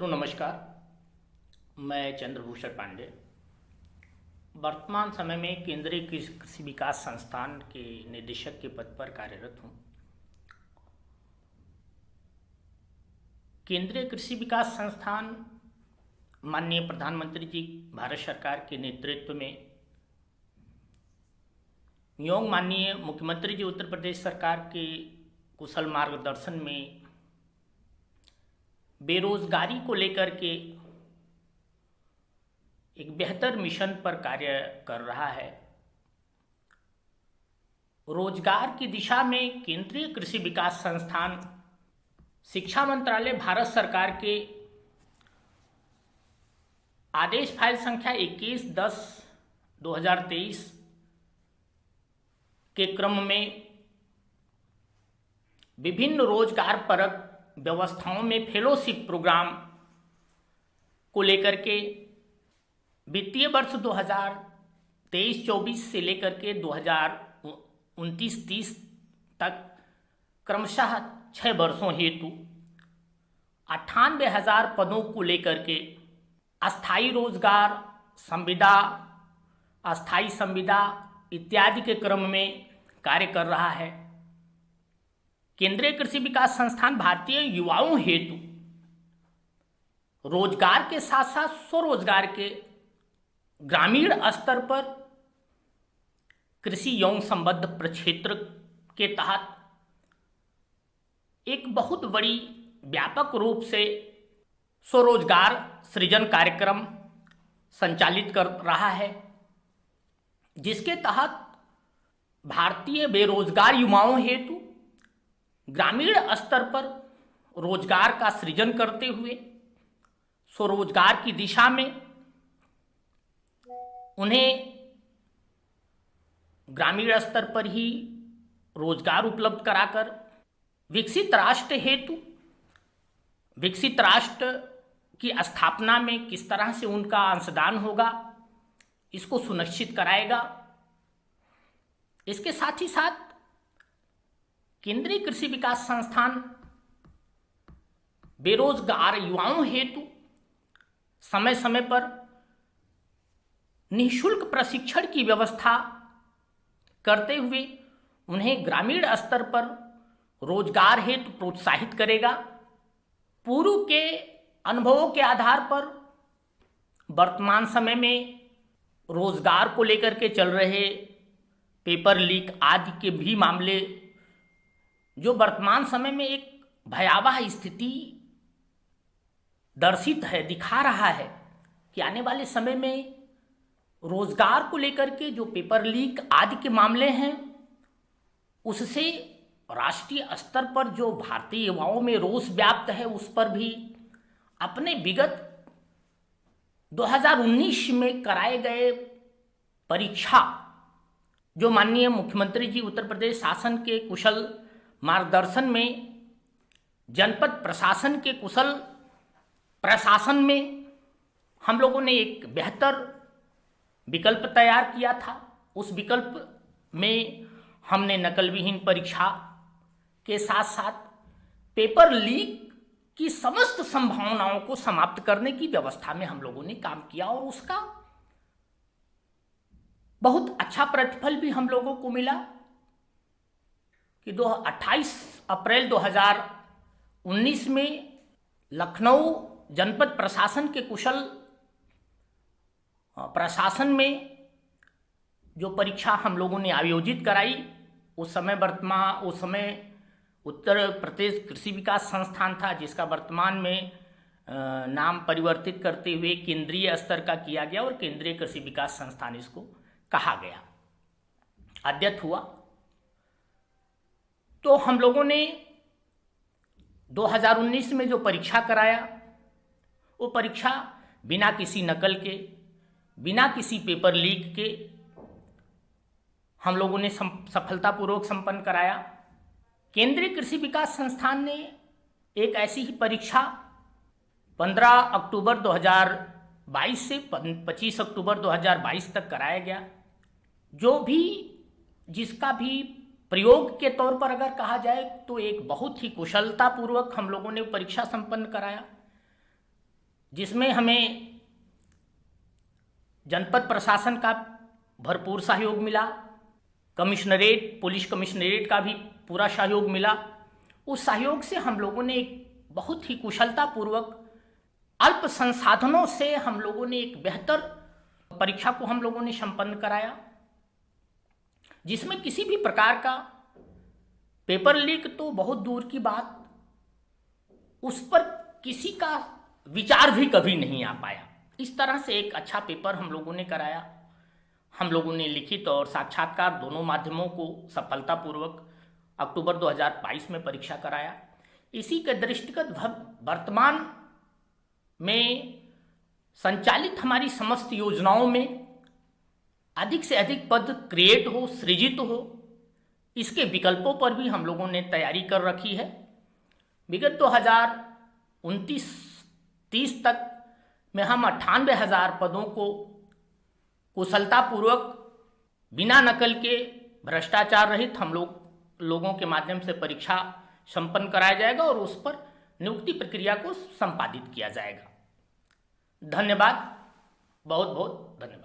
मित्रों नमस्कार। मैं चंद्रभूषण पांडे वर्तमान समय में केंद्रीय कृषि विकास संस्थान के निदेशक के पद पर कार्यरत हूँ। केंद्रीय कृषि विकास संस्थान माननीय प्रधानमंत्री जी भारत सरकार के नेतृत्व में एवं माननीय मुख्यमंत्री जी उत्तर प्रदेश सरकार के कुशल मार्गदर्शन में बेरोजगारी को लेकर के एक बेहतर मिशन पर कार्य कर रहा है। रोजगार की दिशा में केंद्रीय कृषि विकास संस्थान शिक्षा मंत्रालय भारत सरकार के आदेश फाइल संख्या 21/10/2023 के क्रम में विभिन्न रोजगार परक व्यवस्थाओं में फेलोशिप प्रोग्राम को लेकर के वित्तीय वर्ष 2023-24 से लेकर के 2029-30 तक क्रमशः 6 वर्षों हेतु 98,000 पदों को लेकर के अस्थायी रोजगार, संविदा, अस्थायी संविदा इत्यादि के क्रम में कार्य कर रहा है। केंद्रीय कृषि विकास संस्थान भारतीय युवाओं हेतु रोजगार के साथ साथ स्वरोजगार के ग्रामीण स्तर पर कृषि एवं संबद्ध प्रक्षेत्र के तहत एक बहुत बड़ी व्यापक रूप से स्वरोजगार सृजन कार्यक्रम संचालित कर रहा है, जिसके तहत भारतीय बेरोजगार युवाओं हेतु ग्रामीण स्तर पर रोजगार का सृजन करते हुए स्वरोजगार की दिशा में उन्हें ग्रामीण स्तर पर ही रोजगार उपलब्ध कराकर विकसित राष्ट्र हेतु विकसित राष्ट्र की स्थापना में किस तरह से उनका अंशदान होगा, इसको सुनिश्चित कराएगा। इसके साथ ही साथ केंद्रीय कृषि विकास संस्थान बेरोजगार युवाओं हेतु समय समय पर निःशुल्क प्रशिक्षण की व्यवस्था करते हुए उन्हें ग्रामीण स्तर पर रोजगार हेतु प्रोत्साहित करेगा। पूर्व के अनुभवों के आधार पर वर्तमान समय में रोजगार को लेकर के चल रहे पेपर लीक आदि के भी मामले जो वर्तमान समय में एक भयावह स्थिति दर्शित है, दिखा रहा है कि आने वाले समय में रोजगार को लेकर के जो पेपर लीक आदि के मामले हैं, उससे राष्ट्रीय स्तर पर जो भारतीय युवाओं में रोष व्याप्त है, उस पर भी अपने विगत 2019 में कराए गए परीक्षा जो माननीय मुख्यमंत्री जी उत्तर प्रदेश शासन के कुशल मार्गदर्शन में जनपद प्रशासन के कुशल प्रशासन में हम लोगों ने एक बेहतर विकल्प तैयार किया था। उस विकल्प में हमने नकल विहीन परीक्षा के साथ साथ पेपर लीक की समस्त संभावनाओं को समाप्त करने की व्यवस्था में हम लोगों ने काम किया और उसका बहुत अच्छा प्रतिफल भी हम लोगों को मिला कि 28 अप्रैल 2019 में लखनऊ जनपद प्रशासन के कुशल प्रशासन में जो परीक्षा हम लोगों ने आयोजित कराई, उस समय उत्तर प्रदेश कृषि विकास संस्थान था, जिसका वर्तमान में नाम परिवर्तित करते हुए केंद्रीय स्तर का किया गया और केंद्रीय कृषि विकास संस्थान इसको कहा गया। अद्यत हुआ तो हम लोगों ने 2019 में जो परीक्षा कराया, वो परीक्षा बिना किसी नकल के, बिना किसी पेपर लीक के हम लोगों ने सफलतापूर्वक संपन्न कराया। केंद्रीय कृषि विकास संस्थान ने एक ऐसी ही परीक्षा 15 अक्टूबर 2022 से 25 अक्टूबर 2022 तक कराया गया, जिसका भी प्रयोग के तौर पर अगर कहा जाए तो एक बहुत ही कुशलतापूर्वक हम लोगों ने परीक्षा संपन्न कराया। जिसमें हमें जनपद प्रशासन का भरपूर सहयोग मिला, कमिश्नरेट, पुलिस कमिश्नरेट का भी पूरा सहयोग मिला। उस सहयोग से हम लोगों ने एक बहुत ही कुशलतापूर्वक अल्प संसाधनों से हम लोगों ने एक बेहतर परीक्षा को हम लोगों ने संपन्न कराया, जिसमें किसी भी प्रकार का पेपर लीक तो बहुत दूर की बात, उस पर किसी का विचार भी कभी नहीं आ पाया। इस तरह से एक अच्छा पेपर हम लोगों ने कराया। हम लोगों ने लिखित और साक्षात्कार दोनों माध्यमों को सफलतापूर्वक अक्टूबर 2022 में परीक्षा कराया। इसी के दृष्टिगत वर्तमान में संचालित हमारी समस्त योजनाओं में अधिक से अधिक पद क्रिएट हो, सृजित हो, इसके विकल्पों पर भी हम लोगों ने तैयारी कर रखी है। विगत 2029-30 तक में हम 98,000 पदों को कुशलतापूर्वक बिना नकल के भ्रष्टाचार रहित हम लोगों के माध्यम से परीक्षा संपन्न कराया जाएगा और उस पर नियुक्ति प्रक्रिया को संपादित किया जाएगा। धन्यवाद, बहुत बहुत धन्यवाद।